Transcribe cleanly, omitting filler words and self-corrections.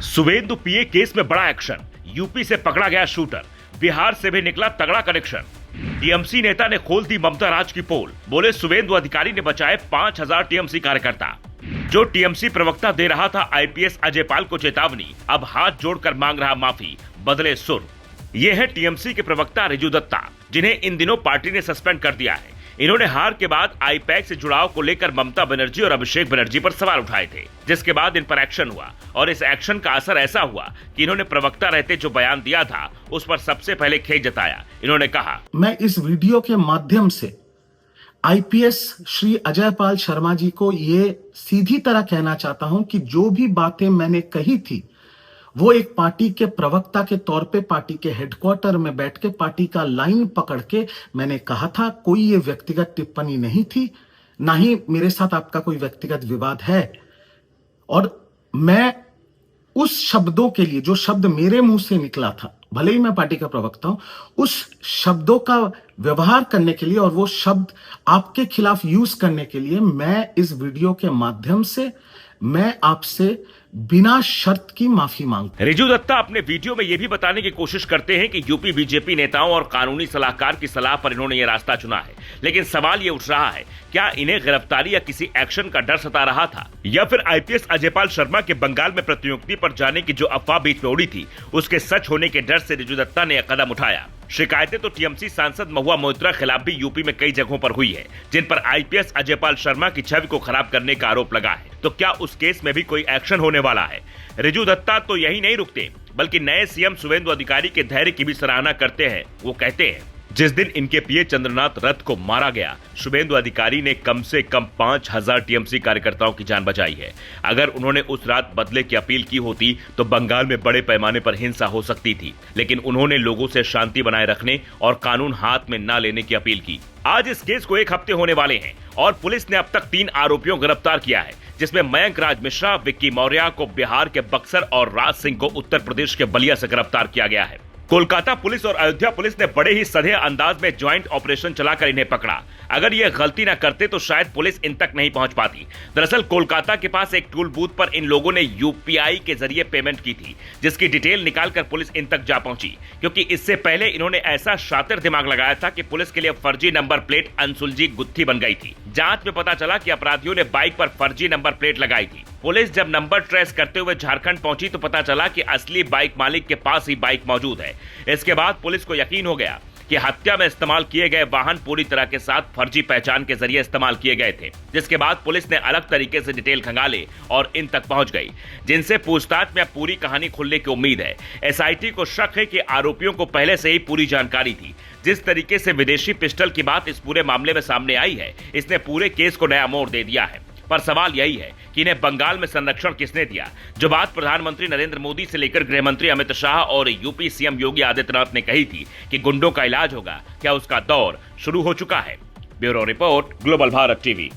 सुवेंदु पीए case में बड़ा action, UP से पकड़ा गया शूटर, बिहार से भी निकला तगड़ा कनेक्शन। टीएमसी नेता ने खोल दी ममता राज की पोल, बोले सुवेंदु अधिकारी ने बचाए 5000 टीएमसी कार्यकर्ता। जो टीएमसी प्रवक्ता दे रहा था आईपीएस अजय पाल को चेतावनी, अब हाथ जोड़कर मांग रहा माफी, बदले सुर। ये है टीएमसी के प्रवक्ता रिजू दत्ता, जिन्हें इन दिनों पार्टी ने सस्पेंड कर दिया है। इन्होंने हार के बाद आईपैक से जुड़ाव को लेकर ममता बनर्जी और अभिषेक बनर्जी पर सवाल उठाए थे, जिसके बाद इन पर एक्शन हुआ और इस एक्शन का असर ऐसा हुआ कि इन्होंने प्रवक्ता रहते जो बयान दिया था उस पर सबसे पहले खेद जताया। इन्होंने कहा, मैं इस वीडियो के माध्यम से आईपीएस श्री अजय पाल शर्मा जी को ये सीधी तरह कहना चाहता हूं कि जो भी बातें मैंने कही थी वो एक पार्टी के प्रवक्ता के तौर पे पार्टी के हेडक्वार्टर में बैठ के पार्टी का लाइन पकड़ के मैंने कहा था। कोई ये व्यक्तिगत टिप्पणी नहीं थी, ना ही मेरे साथ आपका कोई व्यक्तिगत विवाद है। और मैं उस शब्दों के लिए, जो शब्द मेरे मुंह से निकला था, भले ही मैं पार्टी का प्रवक्ता हूं, उस शब्दों का व्यवहार करने के लिए और वो शब्द आपके खिलाफ यूज करने के लिए मैं इस वीडियो के माध्यम से मैं आपसे बिना शर्त की माफी मांगता हूं। रिजू दत्ता अपने वीडियो में यह भी बताने की कोशिश करते हैं कि यूपी बीजेपी नेताओं और कानूनी सलाहकार की सलाह पर इन्होंने ये रास्ता चुना है, लेकिन सवाल ये उठ रहा है, क्या इन्हें गिरफ्तारी या किसी एक्शन का डर सता रहा था, या फिर आईपीएस अजय पाल शर्मा के बंगाल में प्रतिनियुक्ति पर जाने की जो अफवाह बीच में उड़ी थी उसके सच होने के डर से रिजू दत्ता ने यह कदम उठाया। शिकायतें तो टीएमसी सांसद महुआ मोइत्रा खिलाफ भी यूपी में कई जगहों पर हुई है, जिन पर आईपीएस अजय पाल शर्मा की छवि को खराब करने का आरोप लगा है। तो क्या उस केस में भी कोई एक्शन होने वाला है? रिजू दत्ता तो यही नहीं रुकते, बल्कि नए सीएम सुवेंदु अधिकारी के धैर्य की भी सराहना करते हैं। वो कहते हैं, जिस दिन इनके पीए चंद्रनाथ रथ को मारा गया, शुभेंदु अधिकारी ने कम से कम 5000 टीएमसी कार्यकर्ताओं की जान बचाई है। अगर उन्होंने उस रात बदले की अपील की होती तो बंगाल में बड़े पैमाने पर हिंसा हो सकती थी, लेकिन उन्होंने लोगों से शांति बनाए रखने और कानून हाथ में न लेने की अपील की। आज इस केस को 1 हफ्ते होने वाले हैं और पुलिस ने अब तक 3 आरोपियों को गिरफ्तार किया है, जिसमें मयंक राज मिश्रा, विक्की मौर्य को बिहार के बक्सर और राज सिंह को उत्तर प्रदेश के बलिया से गिरफ्तार किया गया है। कोलकाता पुलिस और अयोध्या पुलिस ने बड़े ही सधे अंदाज में ज्वाइंट ऑपरेशन चलाकर इन्हें पकड़ा। अगर ये गलती न करते तो शायद पुलिस इन तक नहीं पहुंच पाती। दरअसल कोलकाता के पास एक टूल बूथ पर इन लोगों ने यूपीआई के जरिए पेमेंट की थी, जिसकी डिटेल निकालकर पुलिस इन तक जा पहुंची, क्योंकि इससे पहले इन्होंने ऐसा शातिर दिमाग लगाया था कि पुलिस के लिए फर्जी नंबर प्लेट अनसुलझी गुत्थी बन गई थी। जांच में पता चला कि अपराधियों ने बाइक पर फर्जी नंबर प्लेट लगाई थी। पुलिस जब नंबर ट्रेस करते हुए झारखंड पहुंची तो पता चला कि असली बाइक मालिक के पास ही बाइक मौजूद है। इसके बाद पुलिस को यकीन हो गया कि हत्या में इस्तेमाल किए गए वाहन पूरी तरह के साथ फर्जी पहचान के जरिए इस्तेमाल किए गए थे, जिसके बाद पुलिस ने अलग तरीके से डिटेल खंगाले और इन तक पहुंच गई, जिनसे पूछताछ में पूरी कहानी खुलने की उम्मीद है। एसआईटी को शक है कि आरोपियों को पहले से ही पूरी जानकारी थी। जिस तरीके से विदेशी पिस्टल की बात इस पूरे मामले में सामने आई है, इसने पूरे केस को नया मोड़ दे दिया है। पर सवाल यही है कि इन्हें बंगाल में संरक्षण किसने दिया, जो बात प्रधानमंत्री नरेंद्र मोदी से लेकर गृह मंत्री अमित शाह और यूपी सीएम योगी आदित्यनाथ ने कही थी कि गुंडों का इलाज होगा, क्या उसका दौर शुरू हो चुका है? Bureau report, global Bharat TV.